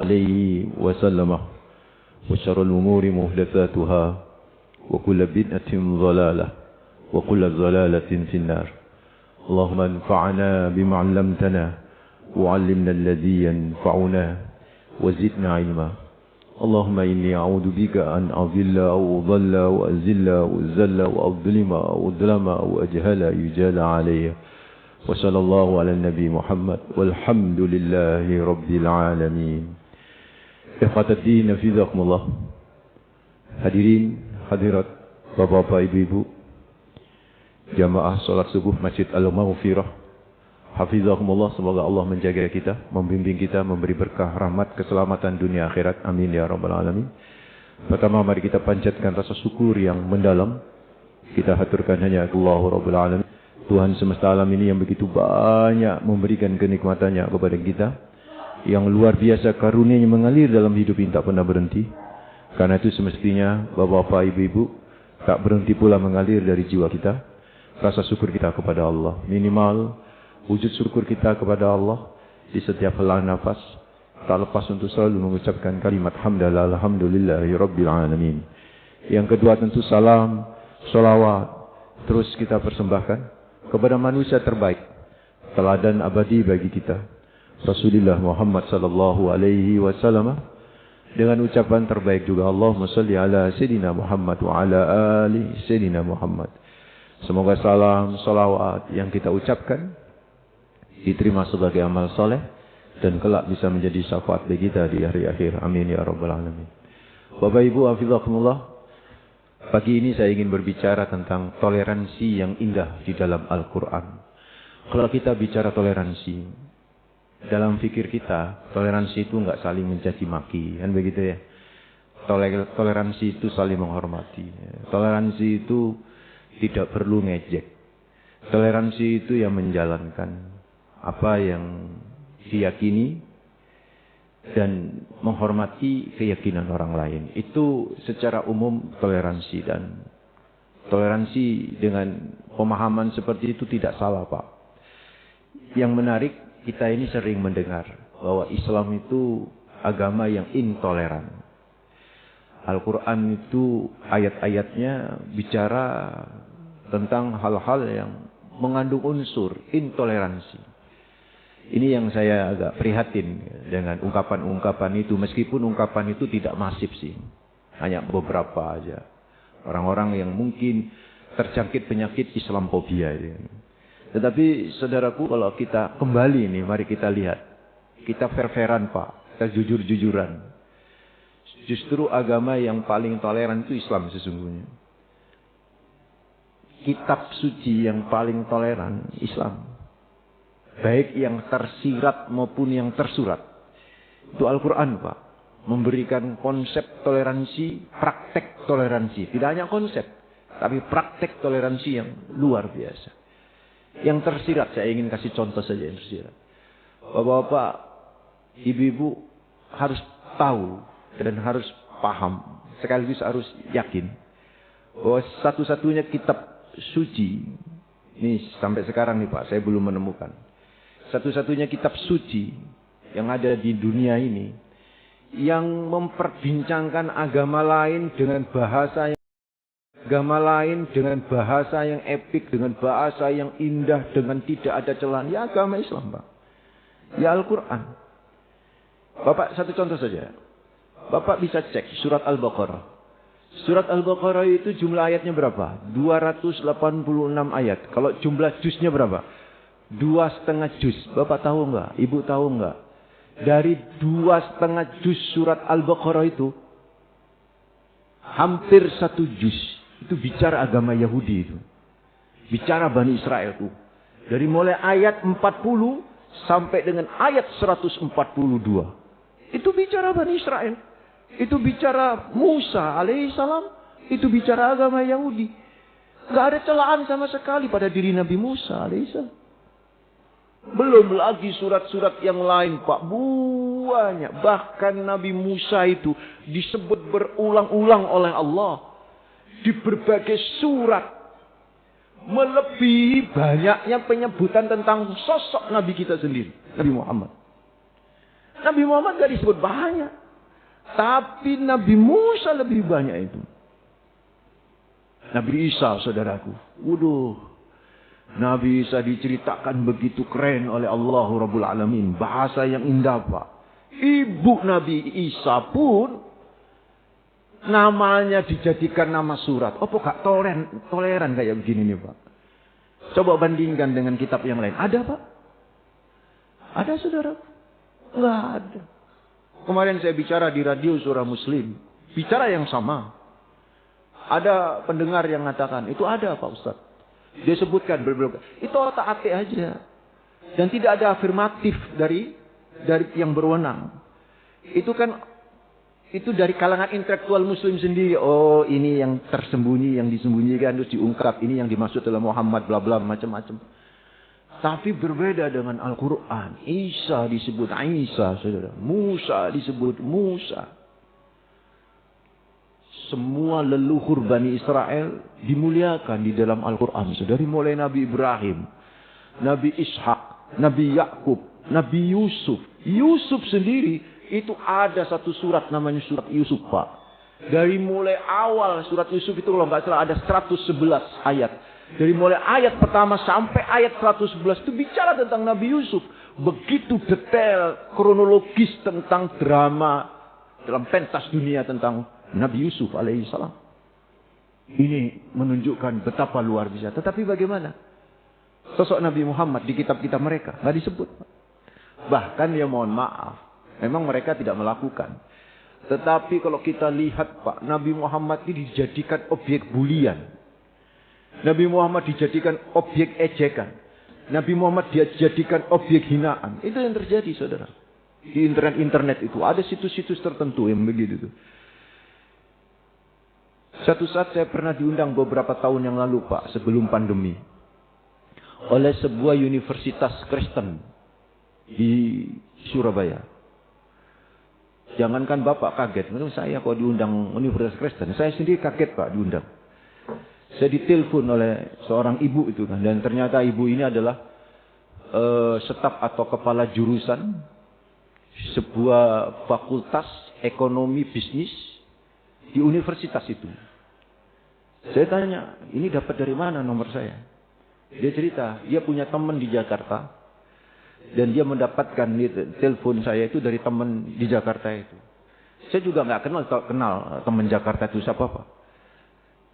عليه وسلم وشر الأمور محدثاتها وكل بدعة ضلالة وكل ضلالة في النار. اللهم انفعنا بما علمتنا وعلمنا الذي ينفعنا وزدنا علما. اللهم إني أعوذ بك أن أضل أو أضل وأزل وأزل وأظلم أو أظلم أو أجهل يجهل علي. وصلى الله على النبي محمد والحمد لله رب العالمين. Ikhwat ad-din hafizakumullah. Hadirin, hadirat, bapak-bapak, ibu-ibu, jamaah salat subuh Masjid Al-Maghfirah, hafizakumullah, semoga Allah menjaga kita, membimbing kita, memberi berkah, rahmat, keselamatan dunia akhirat. Amin ya rabbal alamin. Pertama, mari kita panjatkan rasa syukur yang mendalam. Kita haturkan hanya Allah rabbul alamin, Tuhan semesta alam ini yang begitu banyak memberikan kenikmatannya kepada kita, yang luar biasa karunia-Nya mengalir dalam hidup ini tak pernah berhenti. Karena itu semestinya bapak-bapak, ibu-ibu, tak berhenti pula mengalir dari jiwa kita rasa syukur kita kepada Allah. Minimal wujud syukur kita kepada Allah di setiap helaan nafas, tak lepas untuk selalu mengucapkan kalimat hamdalah alhamdulillahi rabbil alamin. Yang kedua tentu salam, sholawat terus kita persembahkan kepada manusia terbaik, teladan abadi bagi kita, Rasulullah Muhammad sallallahu alaihi wasallam, dengan ucapan terbaik juga, Allahumma shalli ala Sayyidina Muhammad wa ala ali Sayyidina Muhammad. Semoga salam, sholawat yang kita ucapkan diterima sebagai amal soleh dan kelak bisa menjadi syafaat bagi kita di hari akhir. Amin ya rabbal alamin. Bapak Ibu hafizakumullah, pagi ini saya ingin berbicara tentang toleransi yang indah di dalam Al-Quran. Kalau kita bicara toleransi, dalam fikir kita, toleransi itu enggak saling mencaci maki, kan begitu ya. Toleransi itu saling menghormati. Toleransi itu tidak perlu ngejek. Toleransi itu yang menjalankan apa yang diyakini dan menghormati keyakinan orang lain. Itu secara umum toleransi, dan toleransi dengan pemahaman seperti itu tidak salah, Pak. Yang menarik, kita ini sering mendengar bahwa Islam itu agama yang intoleran. Al-Quran itu ayat-ayatnya bicara tentang hal-hal yang mengandung unsur intoleransi. Ini yang saya agak prihatin dengan ungkapan-ungkapan itu. Meskipun ungkapan itu tidak masif sih. Hanya beberapa aja. Orang-orang yang mungkin terjangkit penyakit Islamfobia. Tetapi saudaraku, kalau kita kembali nih, mari kita lihat. Kita fair-fairan, Pak. Kita jujur-jujuran. Justru agama yang paling toleran itu Islam sesungguhnya. Kitab suci yang paling toleran Islam. Baik yang tersirat maupun yang tersurat. Itu Al-Quran, Pak. Memberikan konsep toleransi, praktek toleransi. Tidak hanya konsep, tapi praktek toleransi yang luar biasa. Yang tersirat, saya ingin kasih contoh saja yang tersirat. Bapak-bapak, ibu-ibu harus tahu dan harus paham, sekaligus harus yakin bahwa satu-satunya kitab suci, ini sampai sekarang nih Pak, saya belum menemukan. Satu-satunya kitab suci yang ada di dunia ini yang memperbincangkan agama lain dengan bahasa yang epik, dengan bahasa yang indah, dengan tidak ada celaan, ya agama Islam, Pak. Ya Al-Quran. Bapak, satu contoh saja. Bapak bisa cek surat Al-Baqarah. Surat Al-Baqarah itu jumlah ayatnya berapa? 286 ayat. Kalau jumlah juznya berapa? 2,5 juz. Bapak tahu enggak? Ibu tahu enggak? Dari 2,5 juz surat Al-Baqarah itu, hampir 1 juz itu bicara agama Yahudi itu. Bicara Bani Israel itu. Dari mulai ayat 40 sampai dengan ayat 142. Itu bicara Bani Israel. Itu bicara Musa alaihissalam. Itu bicara agama Yahudi. Gak ada celaan sama sekali pada diri Nabi Musa alaihissalam. Belum lagi surat-surat yang lain, Pak. Banyak. Bahkan Nabi Musa itu disebut berulang-ulang oleh Allah di berbagai surat. Melebihi banyaknya penyebutan tentang sosok Nabi kita sendiri, Nabi Muhammad. Nabi Muhammad gak disebut banyak. Tapi Nabi Musa lebih banyak itu. Nabi Isa, saudaraku. Waduh. Nabi Isa diceritakan begitu keren oleh Allah Rabbul Alamin. Bahasa yang indah, Pak. Ibu Nabi Isa pun namanya dijadikan nama surat. Oh, kok toleran kayak begini nih, Pak. Coba bandingkan dengan kitab yang lain. Ada, Pak? Ada, saudara? Enggak ada. Kemarin saya bicara di radio Surah Muslim. Bicara yang sama. Ada pendengar yang mengatakan, itu ada, Pak Ustaz. Dia sebutkan berbeda. Itu otak-atik aja. Dan tidak ada afirmatif dari yang berwenang. Itu dari kalangan intelektual muslim sendiri. Oh, ini yang tersembunyi, yang disembunyikan, terus diungkap. Ini yang dimaksud oleh Muhammad, bla bla, macam-macam. Tapi berbeda dengan Al-Quran. Isa disebut Isa, saudara. Musa disebut Musa. Semua leluhur Bani Israel dimuliakan di dalam Al-Quran. Dari mulai Nabi Ibrahim, Nabi Ishak, Nabi Yakub, Nabi Yusuf. Yusuf sendiri itu ada satu surat namanya surat Yusuf, Pak. Dari mulai awal surat Yusuf itu kalau nggak salah ada 111 ayat. Dari mulai ayat pertama sampai ayat 111 itu bicara tentang Nabi Yusuf. Begitu detail, kronologis tentang drama dalam pentas dunia tentang Nabi Yusuf alaihissalam. Ini menunjukkan betapa luar biasa. Tetapi bagaimana sosok Nabi Muhammad di kitab-kitab mereka? Nggak disebut. Bahkan ya mohon maaf, memang mereka tidak melakukan. Tetapi kalau kita lihat, Pak, Nabi Muhammad ini dijadikan objek bulian. Nabi Muhammad dijadikan objek ejekan. Nabi Muhammad dijadikan objek hinaan. Itu yang terjadi, saudara. Di internet itu ada situs-situs tertentu yang begitu. Satu saat saya pernah diundang beberapa tahun yang lalu, Pak, sebelum pandemi, oleh sebuah universitas Kristen di Surabaya. Jangankan Bapak kaget, saya kok diundang Universitas Kristen. Saya sendiri kaget, Pak, diundang. Saya ditelepon oleh seorang ibu itu kan, dan ternyata ibu ini adalah staf atau kepala jurusan sebuah fakultas ekonomi bisnis di universitas itu. Saya tanya, ini dapat dari mana nomor saya? Dia cerita, dia punya teman di Jakarta. Dan dia mendapatkan telepon saya itu dari teman di Jakarta itu. Saya juga nggak kenal teman Jakarta itu siapa, Pak.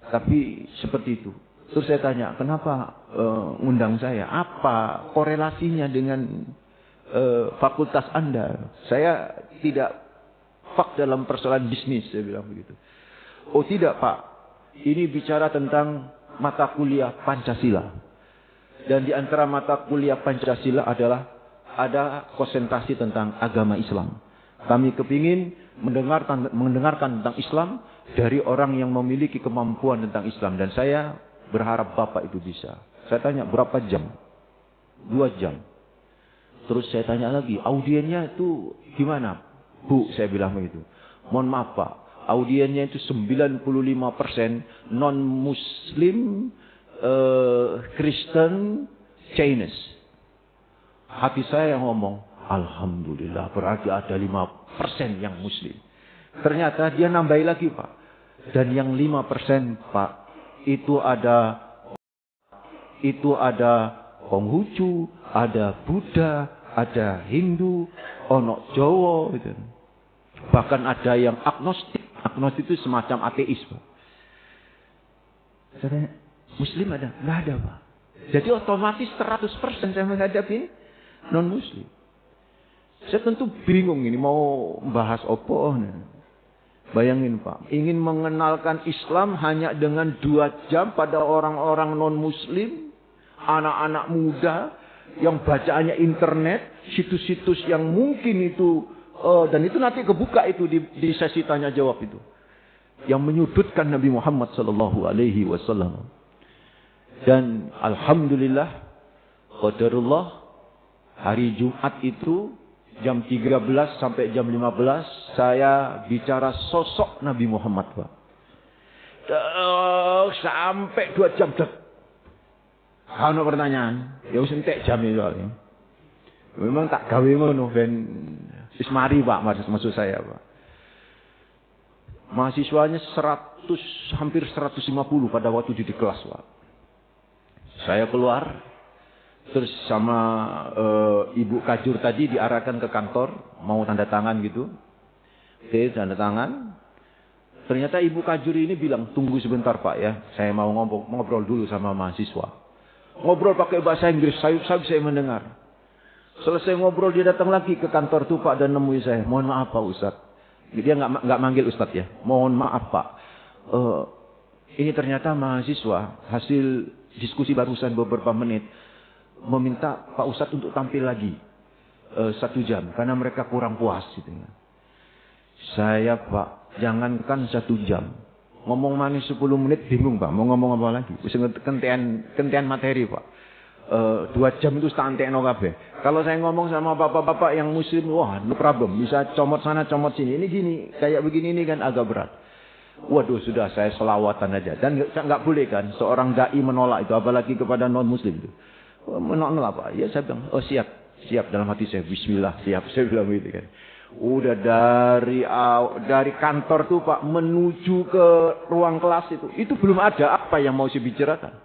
Tapi seperti itu. Terus saya tanya, kenapa undang saya? Apa korelasinya dengan fakultas Anda? Saya tidak fak dalam persoalan bisnis, saya bilang begitu. Oh tidak, Pak. Ini bicara tentang mata kuliah Pancasila. Dan di antara mata kuliah Pancasila adalah ada konsentrasi tentang agama Islam. Kami kepingin mendengarkan tentang Islam dari orang yang memiliki kemampuan tentang Islam. Dan saya berharap Bapak itu bisa. Saya tanya, berapa jam? 2 jam. Terus saya tanya lagi, audiennya itu gimana? Bu, saya bilang begitu. Mohon maaf, Pak. Audiennya itu 95% non-Muslim, Kristen, Chinese. Hati saya yang ngomong, alhamdulillah, berarti ada 5% yang Muslim. Ternyata dia nambahi lagi, Pak. Dan yang 5%, Pak, itu ada Konghucu, ada Buddha, ada Hindu, ono Jawa, gitu. Bahkan ada yang agnostik. Agnostik itu semacam ateis, Pak. Saya tanya, Muslim ada? Nggak ada, Pak. Jadi otomatis 100% saya menghadapi non-Muslim. Saya tentu bingung ini mau bahas apa. Bayangin, Pak, ingin mengenalkan Islam hanya dengan 2 jam pada orang-orang non-Muslim, anak-anak muda yang bacaannya internet, situs-situs yang mungkin itu, dan itu nanti kebuka itu di sesi tanya jawab itu, yang menyudutkan Nabi Muhammad SAW. Dan alhamdulillah, qadarullah, hari Jumat itu jam 13 sampai jam 15 saya bicara sosok Nabi Muhammad, Pak. Sampai 2 jam. Kalau pertanyaan, ya wis entek jam itu. Memang tak gawe ngono ben Ismari Pak, maksud saya Pak. Mahasiswanya hampir 150 pada waktu di kelas Pak. Saya keluar, terus sama Ibu Kajur tadi diarahkan ke kantor, mau tanda tangan gitu. Oke, tanda tangan. Ternyata Ibu Kajur ini bilang, tunggu sebentar Pak ya, saya mau ngobrol dulu sama mahasiswa. Ngobrol pakai bahasa Inggris, saya bisa mendengar. Selesai ngobrol dia datang lagi ke kantor tuh Pak dan nemui saya. Mohon maaf Pak Ustadz. Dia nggak manggil Ustadz ya. Mohon maaf Pak. Ini ternyata mahasiswa hasil diskusi barusan beberapa menit meminta Pak Ustadz untuk tampil lagi 1 jam karena mereka kurang puas gitu. Saya Pak, jangankan 1 jam. Ngomong manis 10 menit bingung Pak, mau ngomong apa lagi. Wis kentian materi Pak. 2 jam itu stantekno kabeh. Kalau saya ngomong sama bapak-bapak yang muslim, wah, no problem, bisa comot sana, comot sini. Ini gini, kayak begini ini kan agak berat. Waduh, sudah saya selawatan aja. Dan nggak boleh kan seorang dai menolak itu, apalagi kepada non muslim itu. Menolak Pak. Ya saya bilang, oh siap dalam hati saya. Bismillah, siap. Saya bilang gitu kan. Udah dari kantor tuh Pak menuju ke ruang kelas itu belum ada apa yang mau saya bicarakan.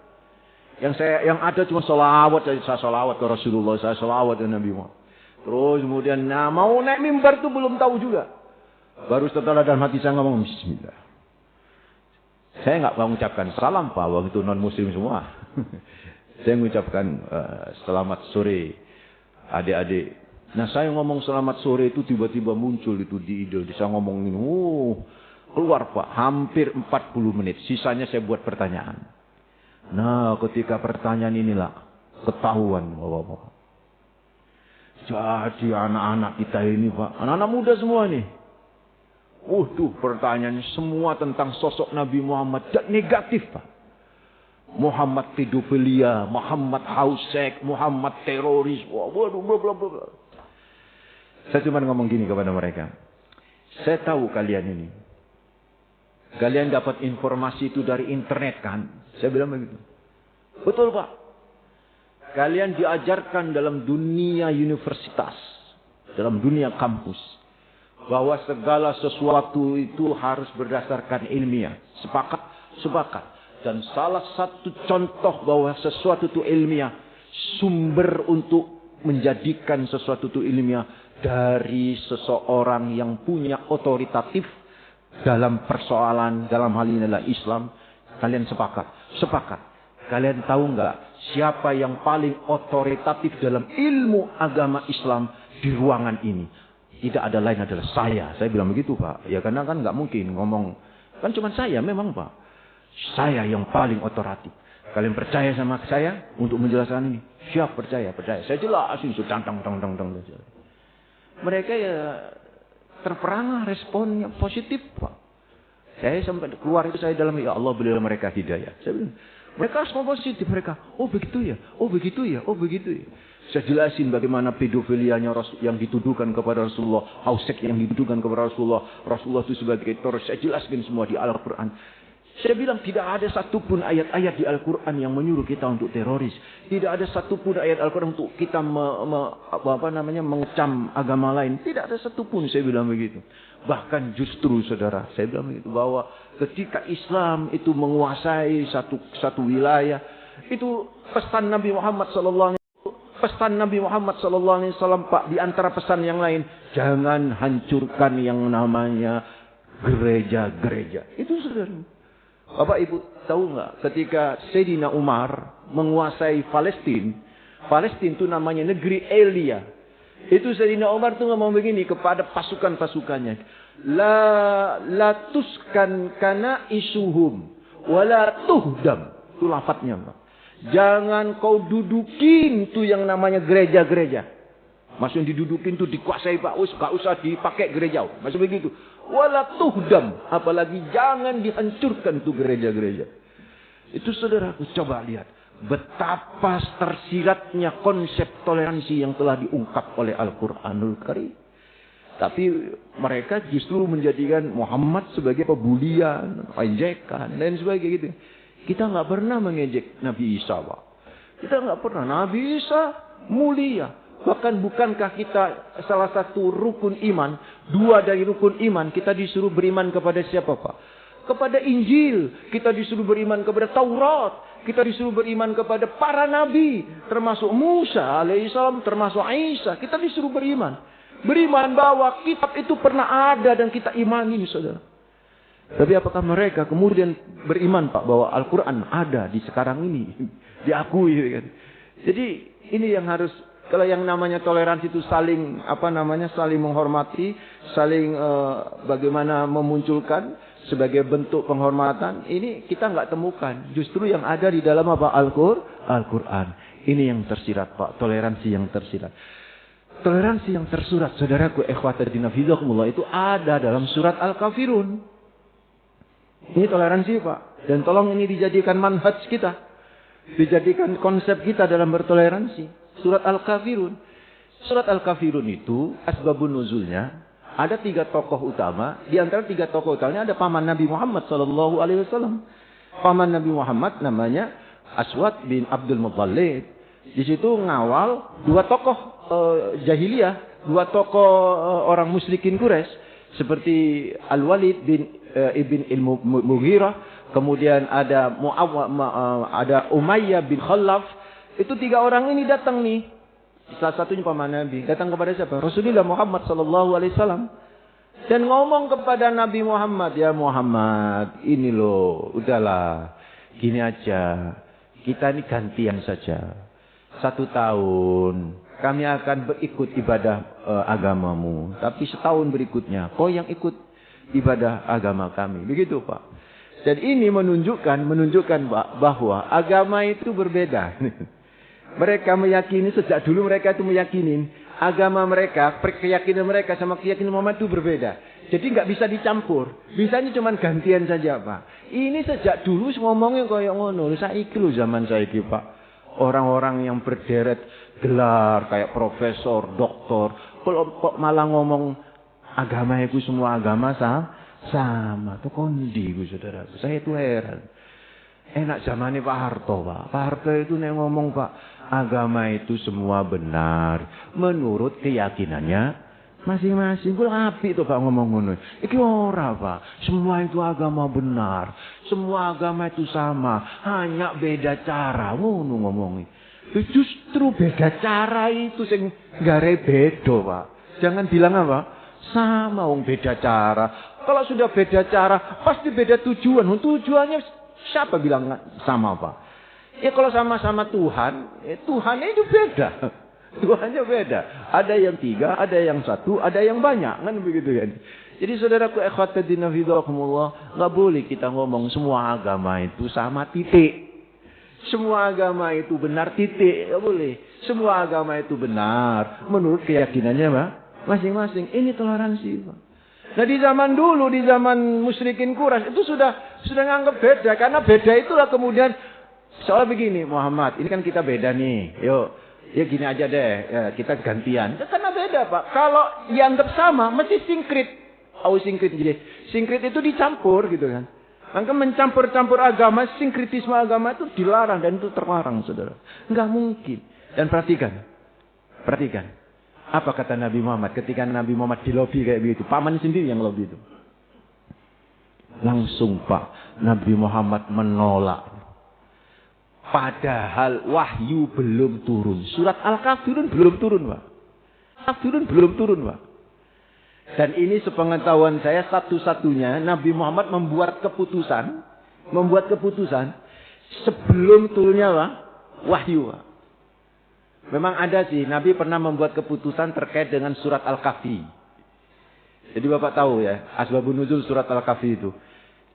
Yang ada cuma sholawat, saya sholawat ke Rasulullah, saya sholawat ke Nabi Muhammad. Terus kemudian mau naik mimbar tuh belum tahu juga. Baru setelah dalam hati saya ngomong Bismillah. Saya nggak mengucapkan salam Pak, waktu itu non muslim semua. Saya mengucapkan selamat sore adik-adik. Nah saya ngomong selamat sore itu tiba-tiba muncul itu di ide. Saya ngomongin, keluar Pak, hampir 40 menit. Sisanya saya buat pertanyaan. Nah ketika pertanyaan inilah ketahuan Bapak-bapak. Jadi anak-anak kita ini Pak, anak-anak muda semua nih. Pertanyaannya semua tentang sosok Nabi Muhammad dan negatif Pak. Muhammad pedofilia, Muhammad hausek, Muhammad teroris. Waduh, bla. Saya cuma ngomong gini kepada mereka. Saya tahu kalian ini. Kalian dapat informasi itu dari internet kan? Saya bilang begitu. Betul Pak. Kalian diajarkan dalam dunia universitas, dalam dunia kampus, bahwa segala sesuatu itu harus berdasarkan ilmiah. Sepakat. Dan salah satu contoh bahwa sesuatu itu ilmiah, sumber untuk menjadikan sesuatu itu ilmiah dari seseorang yang punya otoritatif dalam persoalan, dalam hal ini adalah Islam. Kalian sepakat. Kalian tahu nggak siapa yang paling otoritatif dalam ilmu agama Islam di ruangan ini? Tidak ada lain adalah saya. Saya bilang begitu Pak. Ya karena kan nggak mungkin ngomong. Kan cuma saya memang Pak. Saya yang paling otoritatif. Kalian percaya sama saya untuk menjelaskan ini? Siap percaya. Saya jelasin sudah tang. Mereka ya terperangah responnya positif Pak. Saya sampai keluar itu saya dalam ya Allah berilah mereka hidayah. Saya bilang mereka semua positif mereka. Oh begitu ya. Saya jelasin bagaimana pedofilianya yang dituduhkan kepada Rasulullah, hausek yang dituduhkan kepada Rasulullah itu sebagai teroris. Saya jelaskan semua di Al-Quran. Saya bilang tidak ada satupun ayat-ayat di Al-Quran yang menyuruh kita untuk teroris. Tidak ada satupun ayat Al-Quran untuk kita mengecam agama lain. Tidak ada satupun, saya bilang begitu. Bahkan justru saudara, saya bilang begitu, bahwa ketika Islam itu menguasai satu wilayah, itu pesan Nabi Muhammad sallallahu alaihi wasallam Pak, di antara pesan yang lain, jangan hancurkan yang namanya gereja-gereja. Itu saudara. Bapak Ibu tahu nggak ketika Sayyidina Umar menguasai Palestina itu namanya negeri Elia. Itu Sayyidina Umar tuh ngomong begini kepada pasukan-pasukannya. La tuskan kana isuhum wala tuhdam. Itu lafadznya Pak. Jangan kau dudukin tuh yang namanya gereja-gereja. Maksudnya didudukin tuh dikuasai Pak. Gak usah dipakai gereja. Maksudnya begitu. Wala tuhdam. Apalagi jangan dihancurkan tuh gereja-gereja. Itu saudaraku coba lihat. Betapa tersiratnya konsep toleransi yang telah diungkap oleh Al-Quranul Karim. Tapi mereka justru menjadikan Muhammad sebagai pebulian, ejekan, dan sebagainya gitu. Kita nggak pernah mengejek Nabi Isa Pak. Kita nggak pernah. Nabi Isa mulia. Bahkan bukankah kita salah satu rukun iman, 2 dari rukun iman, kita disuruh beriman kepada siapa Pak? Kepada Injil, kita disuruh beriman kepada Taurat, kita disuruh beriman kepada para nabi, termasuk Musa alaihissalam, termasuk Isa, kita disuruh beriman. Beriman bahwa kitab itu pernah ada dan kita imani, saudara. Tapi apakah mereka kemudian beriman Pak bahwa Al-Quran ada di sekarang ini, diakui kan? Jadi ini yang harus. Kalau yang namanya toleransi itu saling saling menghormati, saling bagaimana memunculkan sebagai bentuk penghormatan, ini kita nggak temukan. Justru yang ada di dalam apa? Al-Quran. Ini yang tersirat Pak, toleransi yang tersirat. Toleransi yang tersurat, saudaraku ikhwatiddin fillah, itu ada dalam surat Al-Kafirun. Ini toleransi Pak. Dan tolong ini dijadikan manhaj kita, dijadikan konsep kita dalam bertoleransi. Surat Al-Kafirun. Surat Al-Kafirun itu asbabun nuzulnya ada 3 tokoh utama. Di antara 3 tokoh utamanya ada paman Nabi Muhammad SAW. Paman Nabi Muhammad namanya Aswad bin Abdul Muttalib. Di situ ngawal 2 tokoh jahiliyah, 2 tokoh orang musyrikin Quraisy seperti Al-Walid bin Ibn Al-Mughirah, kemudian ada Umayyah bin Khalaf. Itu 3 orang ini datang nih. Salah satunya paman Nabi. Datang kepada siapa? Rasulullah Muhammad SAW. Dan ngomong kepada Nabi Muhammad. Ya Muhammad, ini loh. Udahlah. Gini aja. Kita ini gantian saja. 1 tahun. Kami akan berikut ibadah agamamu. Tapi setahun berikutnya, kau yang ikut ibadah agama kami. Begitu Pak. Dan ini menunjukkan Pak, bahwa agama itu berbeda. Mereka meyakini, sejak dulu mereka itu meyakini agama mereka, keyakinan mereka sama keyakinan Muhammad itu berbeda. Jadi nggak bisa dicampur. Bisanya cuma gantian saja Pak. Ini sejak dulu ngomongnya kayak ngono. Saiki lho zaman saiki Pak. Orang-orang yang berderet gelar kayak profesor, doktor, kok malah ngomong agama itu semua agama sama. Itu kondi saudara. Saya itu heran. Enak zamannya Pak Harto Pak. Pak Harto itu ngomong Pak, agama itu semua benar menurut keyakinannya masing-masing. Kok apik to Pak ngomong ngono. Iki ora Pak. Semua itu agama benar. Semua agama itu sama, hanya beda cara. Ngono ngomongnya. Justru beda cara itu sing gare beda Pak. Jangan bilang apa? Sama wong beda cara. Kalau sudah beda cara, pasti beda tujuan. Tujuannya siapa bilang sama Pak? Ya kalau sama-sama Tuhan, Tuhannya itu beda. Tuhannya beda. Ada yang 3, ada yang 1, ada yang banyak. Kan begitu kan. Jadi saudaraku ikhwatiddin fillah, nggak boleh kita ngomong semua agama itu sama titik. Semua agama itu benar titik. Nggak boleh. Semua agama itu benar menurut keyakinannya Pak masing-masing. Ini toleransi Pak. Nah di zaman dulu, di zaman musyrikin Quraisy itu sudah nganggap beda. Karena beda itulah kemudian soal begini, Muhammad, ini kan kita beda nih. Yuk, ya gini aja deh, ya, kita gantian. Karena beda Pak. Kalau dianggap sama, mesti sinkrit. Sinkrit. Jadi sinkrit itu dicampur gitu kan. Maka mencampur-campur agama, sinkritisme agama itu dilarang dan itu terlarang saudara. Enggak mungkin. Dan perhatikan. Apa kata Nabi Muhammad ketika Nabi Muhammad di lobi kayak begitu? Paman sendiri yang lobi itu. Langsung Pak, Nabi Muhammad menolak. Padahal wahyu belum turun. Surat Al-Kafirun belum turun Pak. Al-Kafirun belum turun Pak. Dan ini sepengetahuan saya satu-satunya Nabi Muhammad membuat keputusan sebelum turunnya Pak, wahyu Pak. Memang ada sih, Nabi pernah membuat keputusan terkait dengan surat Al-Kahfi. Jadi Bapak tahu ya, asbabun nuzul surat Al-Kahfi itu.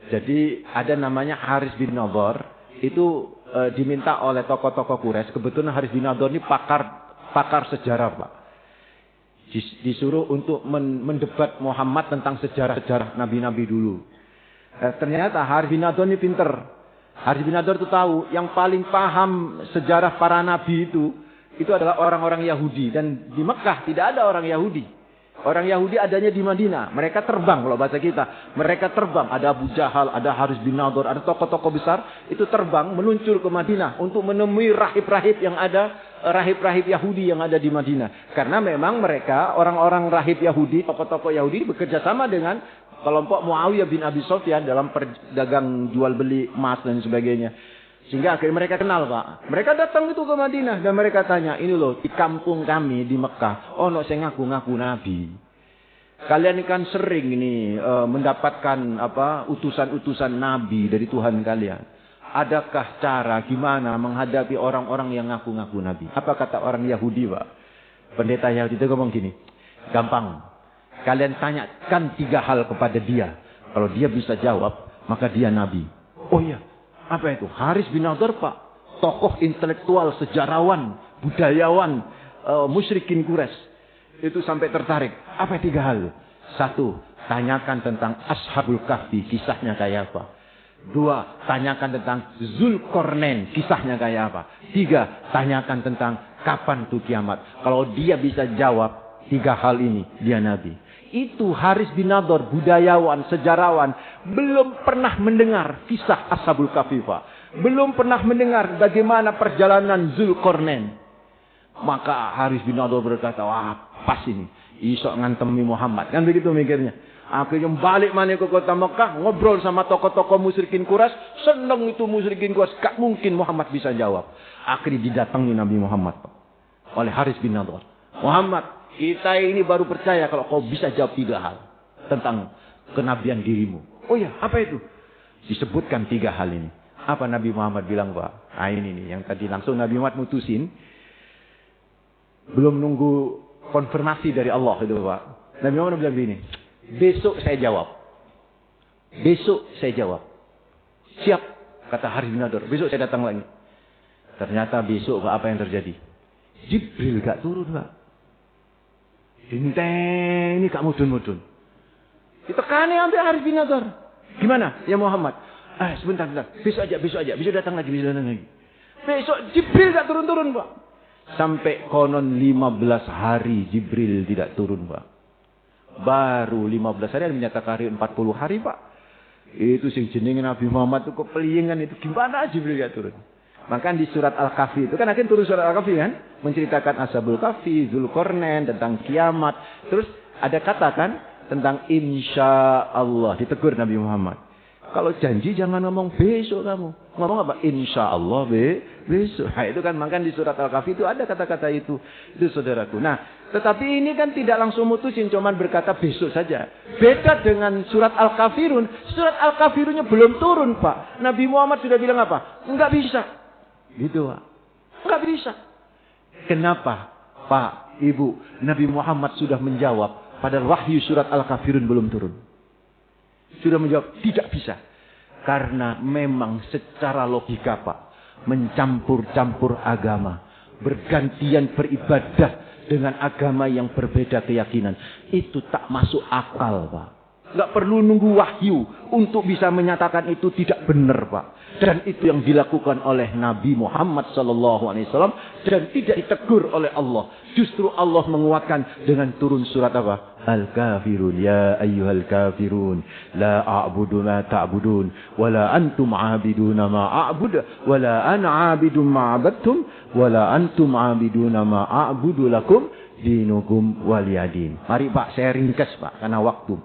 Jadi ada namanya Haris bin Nadhr, itu diminta oleh tokoh-tokoh Quraisy. Kebetulan Haris bin Nadhr ini pakar sejarah Pak. Disuruh untuk mendebat Muhammad tentang sejarah-sejarah nabi-nabi dulu. Ternyata Haris bin Nadhr ini pinter. Haris bin Nadhr itu tahu, yang paling paham sejarah para nabi itu adalah orang-orang Yahudi. Dan di Mekah tidak ada orang Yahudi. Orang Yahudi adanya di Madinah. Mereka terbang, kalau bahasa kita. Mereka terbang. Ada Abu Jahal, ada Haris bin Nadhr, ada tokoh-tokoh besar. Itu terbang meluncur ke Madinah untuk menemui rahib-rahib yang ada. Rahib-rahib Yahudi yang ada di Madinah. Karena memang mereka, orang-orang rahib Yahudi, tokoh-tokoh Yahudi bekerja sama dengan kelompok Muawiyah bin Abi Sufyan dalam perdagang jual beli emas dan sebagainya. Sehingga akhirnya mereka kenal, Pak. Mereka datang itu ke Madinah dan mereka tanya, ini loh, di kampung kami di Mekah, no saya ngaku-ngaku nabi. Kalian kan sering ini mendapatkan utusan-utusan nabi dari Tuhan kalian. Adakah cara gimana menghadapi orang-orang yang ngaku-ngaku nabi? Apa kata orang Yahudi, Pak? Pendeta Yahudi itu ngomong gini, gampang. Kalian tanyakan 3 hal kepada dia. Kalau dia bisa jawab, maka dia nabi. Oh iya. Apa itu? Haris bin Nadhr, Pak. Tokoh intelektual, sejarawan, budayawan, musyrikin Quraisy. Itu sampai tertarik. Apa 3 hal? 1. Tanyakan tentang Ashabul Kahfi. Kisahnya kayak apa? 2. Tanyakan tentang Zulkarnain. Kisahnya kayak apa? 3. Tanyakan tentang kapan tuh kiamat. Kalau dia bisa jawab 3 hal ini, dia nabi. Itu Haris bin Nadhr, budayawan, sejarawan, belum pernah mendengar kisah Ashabul Kahfi, Pak. Belum pernah mendengar bagaimana perjalanan Zulkarnain. Maka Haris bin Nadhr berkata, wah pas ini, isok ngantemi Muhammad. Kan begitu mikirnya. Akhirnya balik mana ke kota Mekah, ngobrol sama tokoh-tokoh musyrikin Quraisy. Senang itu musyrikin Quraisy, gak mungkin Muhammad bisa jawab. Akhirnya didatangi Nabi Muhammad, Pak, oleh Haris bin Nadhr. Muhammad, kita ini baru percaya kalau kau bisa jawab 3 hal tentang kenabian dirimu. Oh ya, apa itu? Disebutkan 3 hal ini. Apa Nabi Muhammad bilang, Pak? Nah ini nih, yang tadi langsung Nabi Muhammad mutusin. Belum nunggu konfirmasi dari Allah itu, Pak. Nabi Muhammad bilang begini, besok saya jawab. Besok saya jawab. Siap, kata Haris bin Nadhr. Besok saya datang lagi. Ternyata besok, Pak, apa yang terjadi? Jibril gak turun, Pak. Ini gak mudun-mudun. Ditekani sampai Haris bin Nadhr. Gimana? Ya Muhammad. Sebentar. Besok aja. Besok datang lagi. Besok Jibril gak turun-turun, Pak. Sampai konon 15 hari Jibril tidak turun, Pak. Baru 15 hari ada menyatakan hari 40 hari, Pak. Itu sing jenenge Nabi Muhammad itu kepelingan itu. Gimana Jibril gak turun? Maka di surat Al-Kahfi itu kan akhirnya turun surat Al-Kahfi kan, menceritakan Ashabul Kahfi, Zulkarnain, tentang kiamat. Terus ada kata kan tentang insya Allah, ditegur Nabi Muhammad. Kalau janji jangan ngomong besok kamu. Ngomong apa? Insya Allah besok. Nah, itu kan maka di surat Al-Kahfi itu ada kata-kata itu. Itu saudaraku. Nah, tetapi ini kan tidak langsung mutusin, cuman berkata besok saja. Beda dengan surat Al-Kafirun. Surat Al-Kafirunnya belum turun, Pak. Nabi Muhammad sudah bilang apa? Enggak bisa. Gitu, Pak. Enggak bisa. Kenapa, Pak, Ibu? Nabi Muhammad sudah menjawab. Padahal wahyu surat Al-Kafirun belum turun. Sudah menjawab, tidak bisa. Karena memang secara logika, Pak, mencampur-campur agama. Bergantian beribadah dengan agama yang berbeda keyakinan. Itu tak masuk akal, Pak. Enggak perlu nunggu wahyu untuk bisa menyatakan itu tidak benar, Pak. Dan itu yang dilakukan oleh Nabi Muhammad SAW dan tidak ditegur oleh Allah. Justru Allah menguatkan dengan turun surat apa? Al-Kafirun, ya ayyuhal kafirun, la a'budu ma ta'budun, wala antum 'abiduna ma a'bud, wala ana 'abidun ma 'abadtum, wala antum 'abiduna ma a'budu lakum dinukum waliyadin. Mari Pak, saya ringkas Pak karena waktu.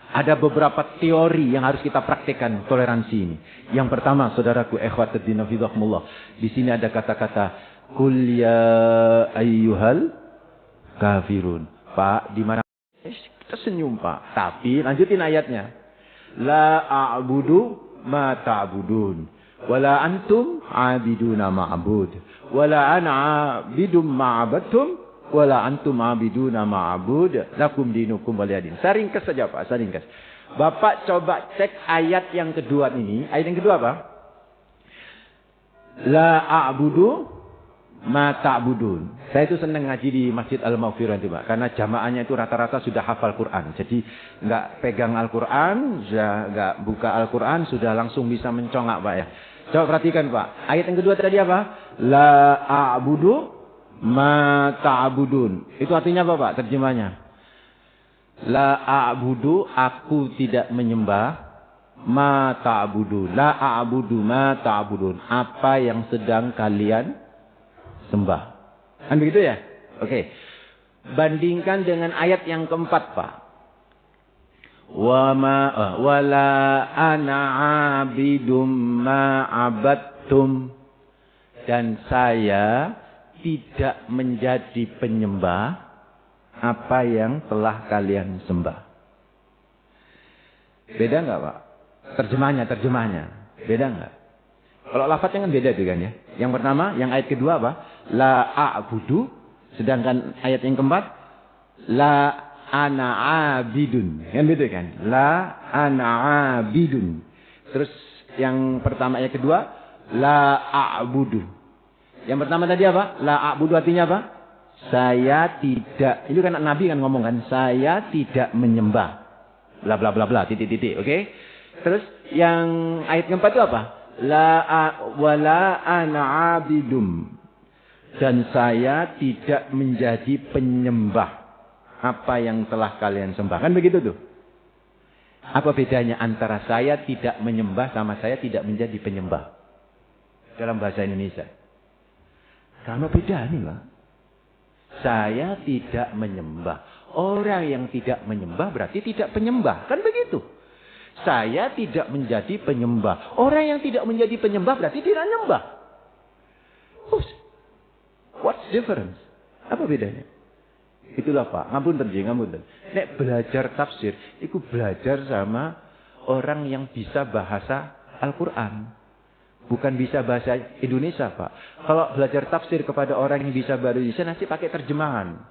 Ada beberapa teori yang harus kita praktekkan toleransi ini. Yang pertama, saudaraku, ikhwatuddin hafizahumullah. Di sini ada kata-kata kul ya ayyuhal kafirun. Pak, di mana kita senyum, Pak. Tapi lanjutin ayatnya. La a'budu ma ta'budun. Wala antum 'abiduna ma'bud. Wala ana 'abidum ma'abadtum. Wala antum abiduna ma'bud lakum dinukum waliyadin. Saya ringkas saja, Pak, saya ringkas. Bapak coba cek ayat yang kedua ini. Ayat yang kedua apa? La a'budu ma ta'budun. Saya itu senang ngaji di Masjid Al-Maghfirah itu, Pak, karena jamaahnya itu rata-rata sudah hafal Quran. Jadi enggak pegang Al-Quran, enggak buka Al-Quran, sudah langsung bisa mencongak, Pak, ya. Coba perhatikan, Pak. Ayat yang kedua tadi apa? La a'budu ma ta'budun. Itu artinya apa Pak terjemahnya? La a'budu, aku tidak menyembah. Ma ta'budu, la a'budu ma ta'budun. Apa yang sedang kalian sembah. Kan begitu ya? Oke. Bandingkan dengan ayat yang keempat Pak. Wala ana abidum ma abattum. Dan saya tidak menjadi penyembah apa yang telah kalian sembah. Beda nggak Pak? Terjemahnya. Beda nggak? Kalau lafadznya kan beda tuh kan ya. Yang pertama, yang ayat kedua apa? La a'budu. Sedangkan ayat yang keempat, la ana abidun. Kan betul kan? La ana abidun. Terus yang pertama ayat kedua, la a'budu. Yang pertama tadi apa? La a'budu artinya apa? Saya tidak. Itu kan Nabi kan ngomong kan. Saya tidak menyembah. Bla bla bla bla. Titik. Oke? Terus yang ayat keempat itu apa? Wala ana abidum. Dan saya tidak menjadi penyembah apa yang telah kalian sembah. Kan begitu tuh. Apa bedanya antara saya tidak menyembah sama saya tidak menjadi penyembah? Dalam bahasa Indonesia. Karena beda nih Pak. Saya tidak menyembah. Orang yang tidak menyembah berarti tidak penyembah. Kan begitu. Saya tidak menjadi penyembah. Orang yang tidak menjadi penyembah berarti tidak menyembah. What's difference? Apa bedanya? Itulah Pak. Ngapunten. Nek belajar tafsir, itu belajar sama orang yang bisa bahasa Al-Quran. Bukan bisa bahasa Indonesia Pak. Kalau belajar tafsir kepada orang yang bisa bahasa Indonesia, nanti pakai terjemahan.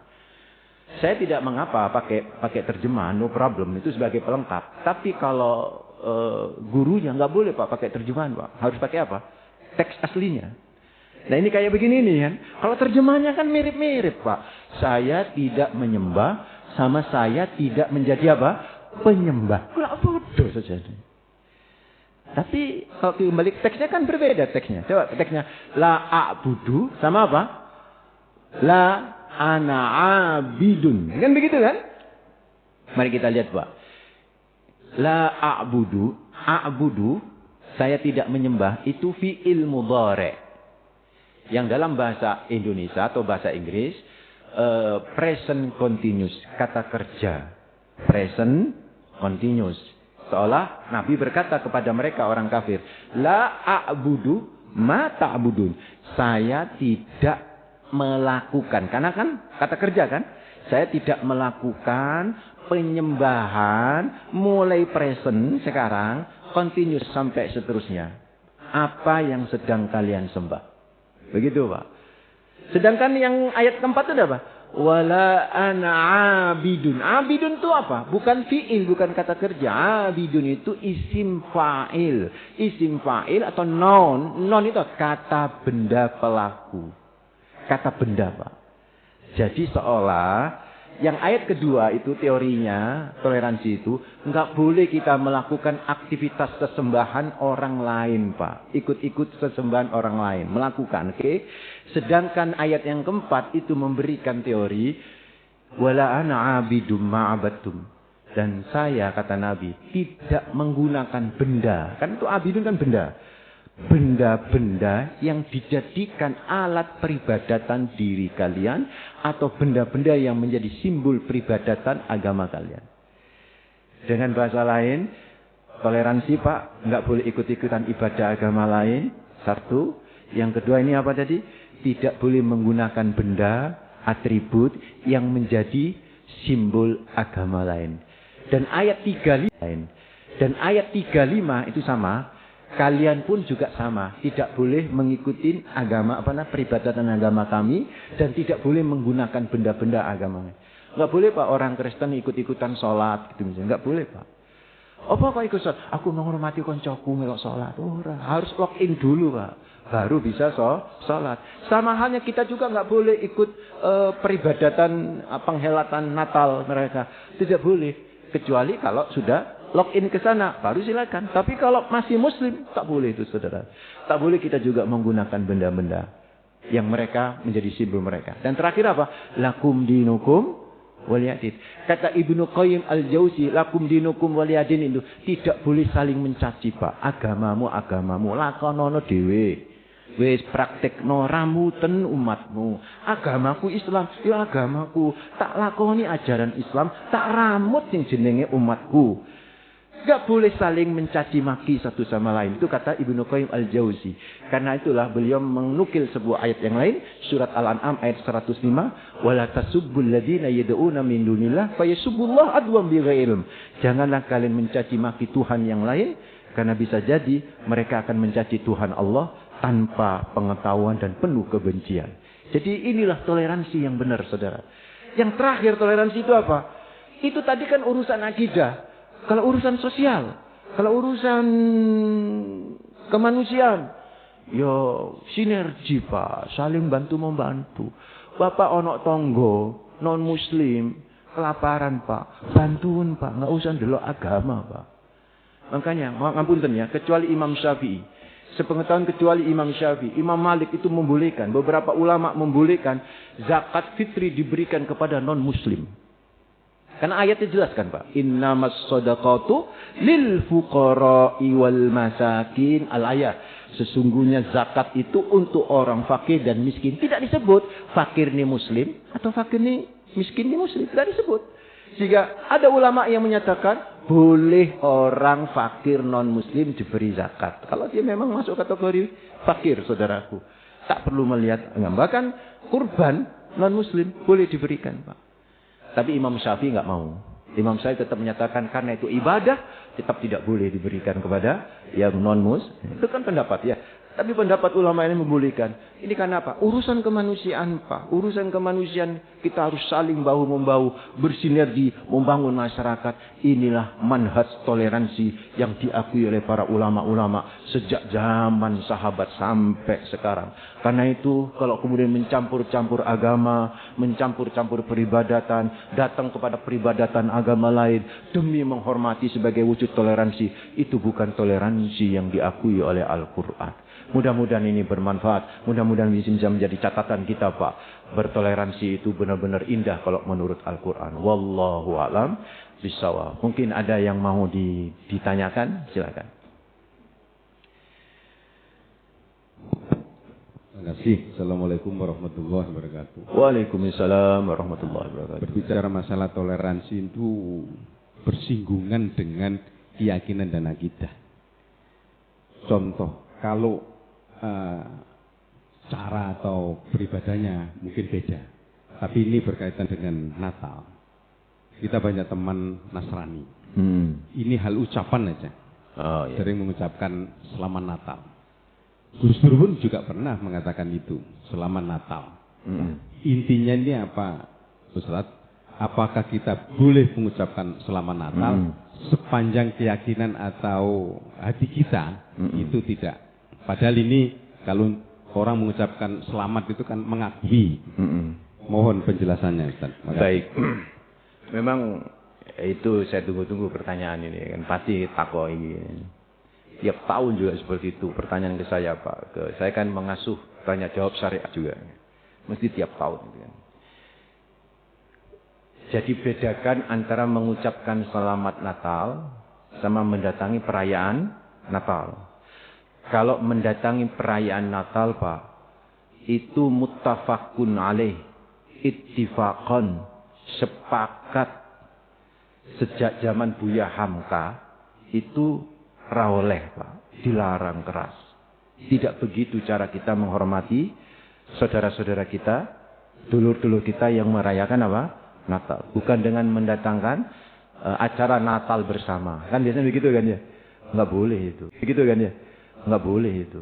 Saya tidak mengapa pakai terjemahan, no problem. Itu sebagai pelengkap. Tapi kalau gurunya nggak boleh Pak pakai terjemahan Pak. Harus pakai apa? Teks aslinya. Nah ini kayak begini nih kan. Kalau terjemahannya kan mirip-mirip Pak. Saya tidak menyembah sama saya tidak menjadi apa? Penyembah. Kalau bodoh saja. Tapi kalau kembali teksnya kan berbeda teksnya. Coba teksnya. La a'budu sama apa? La ana abidun. Kan begitu kan? Mari kita lihat Pak. La a'budu. Saya tidak menyembah. Itu fi'il mudhari'. Yang dalam bahasa Indonesia atau bahasa Inggris. Present continuous. Kata kerja. Present continuous. Seolah Nabi berkata kepada mereka orang kafir. La a'budu ma ta'budun. Saya tidak melakukan. Karena kan kata kerja kan. Saya tidak melakukan penyembahan mulai present sekarang. Continuous sampai seterusnya. Apa yang sedang kalian sembah. Begitu Pak. Sedangkan yang ayat keempat itu apa? Wala ana abidun. Abidun itu apa? Bukan fi'il, bukan kata kerja. Abidun itu isim fa'il. Isim fa'il atau noun. Noun itu kata benda pelaku. Kata benda Pak. Jadi seolah yang ayat kedua itu teorinya, toleransi itu, nggak boleh kita melakukan aktivitas sesembahan orang lain Pak. Ikut-ikut sesembahan orang lain. Melakukan, oke? Sedangkan ayat yang keempat itu memberikan teori wala ana abidum ma'abattum. Dan saya kata Nabi tidak menggunakan benda. Kan itu abidun kan benda. Benda-benda yang dijadikan alat peribadatan diri kalian atau benda-benda yang menjadi simbol peribadatan agama kalian. Dengan bahasa lain, toleransi Pak, nggak boleh ikut-ikutan ibadah agama lain. Satu. Yang kedua ini apa tadi? Tidak boleh menggunakan benda, atribut yang menjadi simbol agama lain. Dan ayat 35 lain. Dan ayat 35 itu sama. Kalian pun juga sama. Tidak boleh mengikuti agama peribadatan agama kami dan tidak boleh menggunakan benda-benda agama. Enggak boleh Pak orang Kristen ikut-ikutan sholat gitu misalnya. Enggak boleh Pak. Apa kok ikut sholat? Aku menghormati koncoku melok sholat. Ora, harus login dulu Pak. Baru bisa sholat. Sama halnya kita juga enggak boleh ikut peribadatan penghelatan Natal mereka. Tidak boleh kecuali kalau sudah login ke sana, baru silakan. Tapi kalau masih muslim, tak boleh itu saudara. Tak boleh kita juga menggunakan benda-benda. yang mereka menjadi simbol mereka. Dan terakhir apa? Lakum dinukum waliyadin. Kata Ibnu Qayyim Al-Jauzi, lakum dinukum waliyadin itu tidak boleh saling mencaci, Pak. Agamamu, lakonono dhewe. Wis praktekno ramuten umatmu. Agamaku Islam, ya agamaku. Tak lakoni ajaran Islam, tak ramut yang jenenge umatku. Gak boleh saling mencaci maki satu sama lain. Itu kata Ibnu Qayyim Al-Jauzi. Karena itulah beliau menukil sebuah ayat yang lain. Surat Al-An'am ayat 105. Wala tasubbul ladina yad'una min dunillah fayasubbullah adwan bighairi ilm. Janganlah kalian mencaci maki Tuhan yang lain. Karena bisa jadi mereka akan mencaci Tuhan Allah tanpa pengetahuan dan penuh kebencian. Jadi inilah toleransi yang benar, saudara. Yang terakhir toleransi itu apa? Itu tadi kan urusan akidah. Kalau urusan sosial, kalau urusan kemanusiaan, yo sinergi, Pak, saling bantu membantu. Bapak onok tonggo non muslim kelaparan, Pak, bantuin, Pak, nggak usah ndelok agama, Pak. Makanya ngapunten ya, kecuali Imam Syafi'i. Sepengetahuan kecuali Imam Syafi'i, Imam Malik itu membolehkan, beberapa ulama membolehkan zakat fitri diberikan kepada non muslim. Karena ayatnya jelaskan, Pak. Innamas shadaqatu lil fuqara'i wal masakin. Al-ayat. Sesungguhnya zakat itu untuk orang fakir dan miskin. Tidak disebut fakir ni muslim atau fakir ni miskin ni muslim. Tidak disebut. Sehingga ada ulama yang menyatakan boleh orang fakir non muslim diberi zakat. Kalau dia memang masuk kategori fakir, saudaraku. Tak perlu melihat. Bahkan kurban non muslim boleh diberikan, Pak. Tapi Imam Syafi'i nggak mau. Imam Syafi'i tetap menyatakan karena itu ibadah, tetap tidak boleh diberikan kepada yang non-muslim. Itu kan pendapat ya. Tapi pendapat ulama ini membolehkan. Ini karena apa? Urusan kemanusiaan, Pak. Urusan kemanusiaan kita harus saling bahu-membahu, bersinergi, membangun masyarakat. Inilah manhaj toleransi yang diakui oleh para ulama-ulama sejak zaman sahabat sampai sekarang. Karena itu kalau kemudian mencampur-campur agama, mencampur-campur peribadatan, datang kepada peribadatan agama lain demi menghormati sebagai wujud toleransi, itu bukan toleransi yang diakui oleh Al-Quran. Mudah-mudahan ini bermanfaat. Mudah-mudahan bisa menjadi catatan kita, Pak. Bertoleransi itu benar-benar indah kalau menurut Al-Quran. Wallahu a'lam bishawab. Mungkin ada yang mau ditanyakan? Silakan. Terima kasih. Assalamualaikum warahmatullahi wabarakatuh. Waalaikumsalam warahmatullahi wabarakatuh. Berbicara masalah toleransi itu bersinggungan dengan keyakinan dan akidah. Contoh, kalau cara atau beribadahnya mungkin beda, tapi ini berkaitan dengan Natal. Kita banyak teman Nasrani. Ini hal ucapan aja. Sering mengucapkan selamat Natal. Gus Dur pun juga pernah mengatakan itu, selamat Natal. Intinya ini apa, Ustaz? Apakah kita boleh mengucapkan selamat Natal sepanjang keyakinan atau hati kita itu tidak? Padahal ini kalau orang mengucapkan selamat itu kan mengakui. Mohon penjelasannya, Ustaz. Baik. Memang itu saya tunggu-tunggu pertanyaan ini kan pasti takoi. Tiap tahun juga seperti itu pertanyaan ke saya, Pak. Saya kan mengasuh tanya jawab syariat juga. Mesti tiap tahun gitu kan. Jadi bedakan antara mengucapkan selamat Natal sama mendatangi perayaan Natal. Kalau mendatangi perayaan Natal, Pak, itu muttafaqun alaih, ittifaqan, sepakat sejak zaman Buya Hamka itu rawoleh, Pak, dilarang keras. Tidak begitu cara kita menghormati saudara-saudara kita, dulur-dulur kita yang merayakan apa? Natal. Bukan dengan mendatangkan acara Natal bersama. Kan biasanya begitu kan ya? Nggak boleh itu. Begitu kan ya? Nggak boleh itu.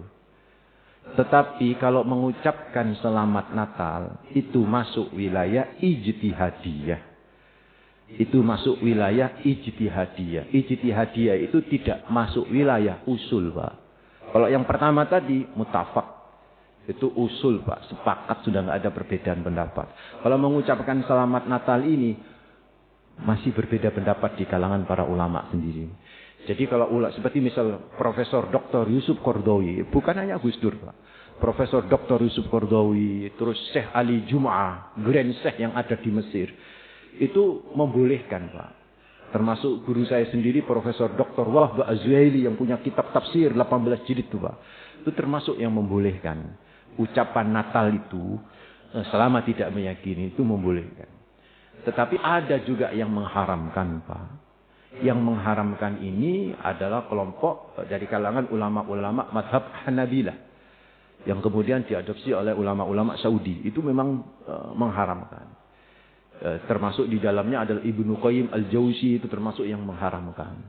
Tetapi kalau mengucapkan selamat Natal, itu masuk wilayah ijtihadiyah. Itu masuk wilayah ijtihadiyah. Ijtihadiyah itu tidak masuk wilayah usul, Pak. Kalau yang pertama tadi, mutafak. Itu usul, Pak. Sepakat, sudah nggak ada perbedaan pendapat. Kalau mengucapkan selamat Natal ini, masih berbeda pendapat di kalangan para ulama sendiri. Jadi kalau seperti misal Profesor Dr. Yusuf Qaradawi, bukan hanya Gus Dur, Pak. Profesor Dr. Yusuf Qaradawi, terus Syekh Ali Jum'ah, Grand Syekh yang ada di Mesir. Itu membolehkan, Pak. Termasuk guru saya sendiri, Profesor Dr. Wahb Az-Zuhaili yang punya kitab tafsir 18 jilid itu, Pak. Itu termasuk yang membolehkan. Ucapan Natal itu, selama tidak meyakini, itu membolehkan. Tetapi ada juga yang mengharamkan, Pak. Yang mengharamkan ini adalah kelompok dari kalangan ulama-ulama madhab Hanabilah. Yang kemudian diadopsi oleh ulama-ulama Saudi. Itu memang mengharamkan. Termasuk di dalamnya adalah Ibnu Qayyim Al-Jauzi, itu termasuk yang mengharamkan.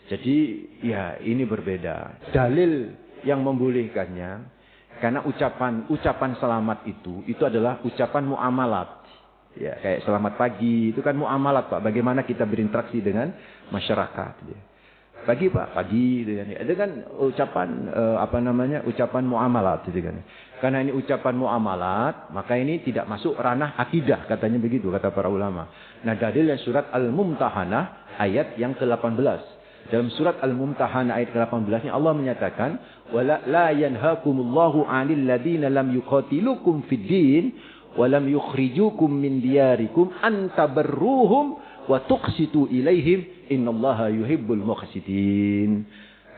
Jadi ya ini berbeda. Dalil yang membolehkannya, karena ucapan selamat itu adalah ucapan muamalat. Ya, kayak selamat pagi, itu kan muamalat, Pak. Bagaimana kita berinteraksi dengan masyarakat. Ya. Pagi, Pak, pagi. Itu kan ucapan ucapan muamalat. Gitu kan. Karena ini ucapan muamalat, maka ini tidak masuk ranah akidah, katanya begitu, kata para ulama. Nah, dalilnya surat Al-Mumtahanah ayat yang ke-18. Dalam surat Al-Mumtahanah ayat ke-18 Allah menyatakan, "Wala la yanhaakumullahu 'anil ladzina lam yuqatilukum fid din wa lam yukhrijukum min diyarikum an tabarruhum wa tuqsitu ilaihim innallaha yuhibbul muqsitin."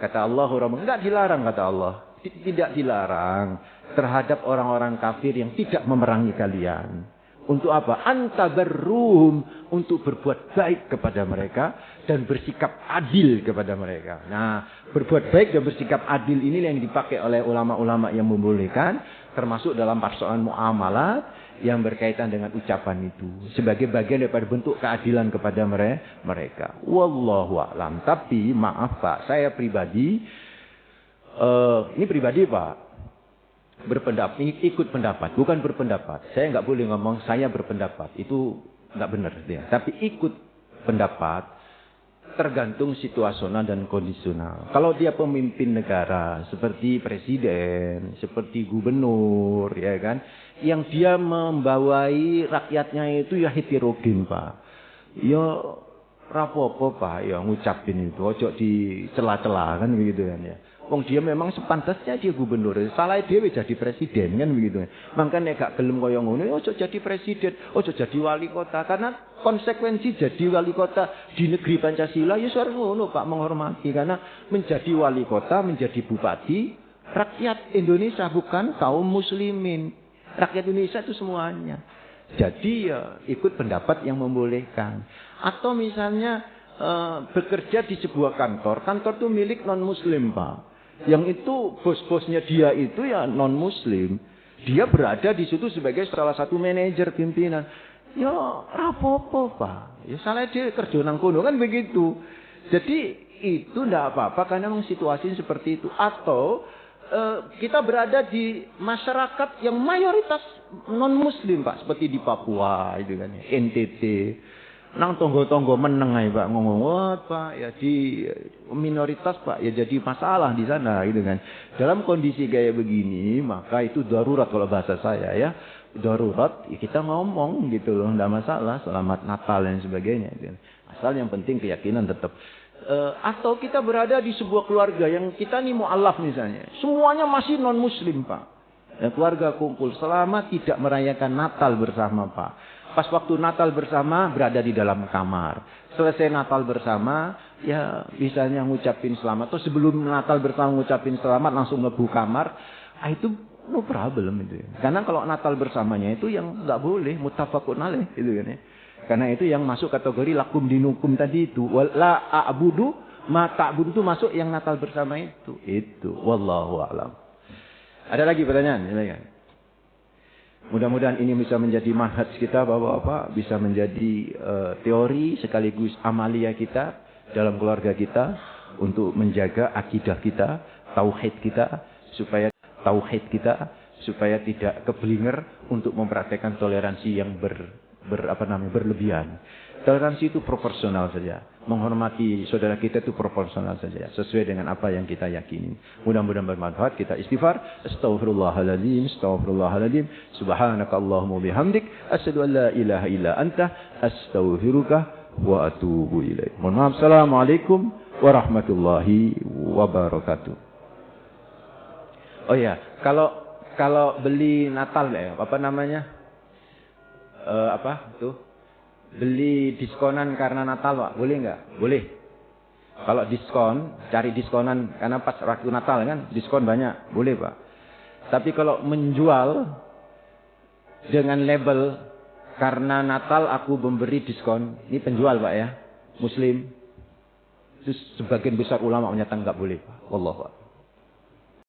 Kata Allah, enggak dilarang, kata Allah. Tidak dilarang terhadap orang-orang kafir yang tidak memerangi kalian. Untuk apa? Antabarruhum, untuk berbuat baik kepada mereka dan bersikap adil kepada mereka. Nah, berbuat baik dan bersikap adil ini yang dipakai oleh ulama-ulama yang membolehkan, termasuk dalam persoalan muamalat yang berkaitan dengan ucapan itu sebagai bagian daripada bentuk keadilan kepada mereka. Wallahu a'lam. Tapi maaf, Pak, saya pribadi ini pribadi, Pak, berpendapat, ikut pendapat, bukan berpendapat. Saya nggak boleh ngomong saya berpendapat, itu nggak benar dia. Tapi ikut pendapat tergantung situasional dan kondisional. Kalau dia pemimpin negara seperti presiden, seperti gubernur, ya kan, yang dia membawai rakyatnya itu ya heterogen, Pak. Ya rapopo, Pak, ya ngucapin itu, ojo dicela-cela kan begitu kan ya. Wong dia memang sepantasnya dia gubernur, salah dia jadi presiden kan begitu. Makanya gak gelem kaya ngono, ojo jadi presiden, ojo jadi wali kota, karena konsekuensi jadi wali kota di negeri Pancasila ya harus ngono, Pak, menghormati, karena menjadi wali kota, menjadi bupati rakyat Indonesia, bukan kaum muslimin. Rakyat Indonesia itu semuanya. Jadi ya ikut pendapat yang membolehkan. Atau misalnya bekerja di sebuah kantor itu milik non muslim, Pak. Yang itu bos-bosnya dia itu ya non-muslim. Dia berada di situ sebagai salah satu manajer pimpinan. Ya rapopo, Pak. Ya salah dia kerja nang kono kan begitu. Jadi itu ndak apa-apa karena memang situasi seperti itu. Atau kita berada di masyarakat yang mayoritas non-muslim, Pak. Seperti di Papua itu kan, NTT. Nang tonggo-tonggo meneng ae, Pak, ngomong, "Wah, Pak, ya di minoritas, Pak, ya jadi masalah di sana," gitu kan. Dalam kondisi kayak begini, maka itu darurat kalau bahasa saya ya. Darurat, ya kita ngomong gitu loh, enggak masalah, selamat Natal dan sebagainya gitu. Asal yang penting keyakinan tetap. Atau kita berada di sebuah keluarga yang kita nih mu'alaf misalnya. Semuanya masih non-muslim, Pak. Ya, keluarga kumpul selama tidak merayakan Natal bersama, Pak. Pas waktu Natal bersama berada di dalam kamar. Selesai Natal bersama, ya misalnya ngucapin selamat. Atau sebelum Natal bersama ngucapin selamat langsung ngebu kamar. Itu no problem itu. Karena kalau Natal bersamanya itu yang nggak boleh, muttafaqun alaih itu kan ya. Karena itu yang masuk kategori lakum dinukum tadi itu. La a'budu ma ta'budu itu masuk yang Natal bersama itu. Itu. Wallahu a'lam. Ada lagi pertanyaan? Silakan. Mudah-mudahan ini bisa menjadi manhaj kita, Bapak-bapak, bisa menjadi teori sekaligus amalia kita dalam keluarga kita untuk menjaga akidah kita, tauhid kita supaya tidak keblinger untuk mempraktekkan toleransi yang berlebihan. Toleransi itu proporsional saja. Menghormati saudara kita itu proporsional saja. Sesuai dengan apa yang kita yakini. Mudah-mudahan bermanfaat. Kita istighfar. Astaghfirullahaladzim. Astaghfirullahaladzim. Subhanakallahumma bihamdik. Asyhadu an la ilaha illa anta. Astaghfiruka wa atubu ilaih. Mohon maaf. Assalamualaikum warahmatullahi wabarakatuh. Oh ya, kalau kalau beli Natal ya, apa namanya? Apa tuh? Beli diskonan karena Natal, Pak. Boleh nggak? Boleh. Kalau diskon, cari diskonan karena pas waktu Natal kan diskon banyak, boleh, Pak. Tapi kalau menjual dengan label karena Natal aku memberi diskon, ini penjual, Pak ya, Muslim. Itu sebagian besar ulama menyatakan nggak boleh, Pak. Wallahu a'lam.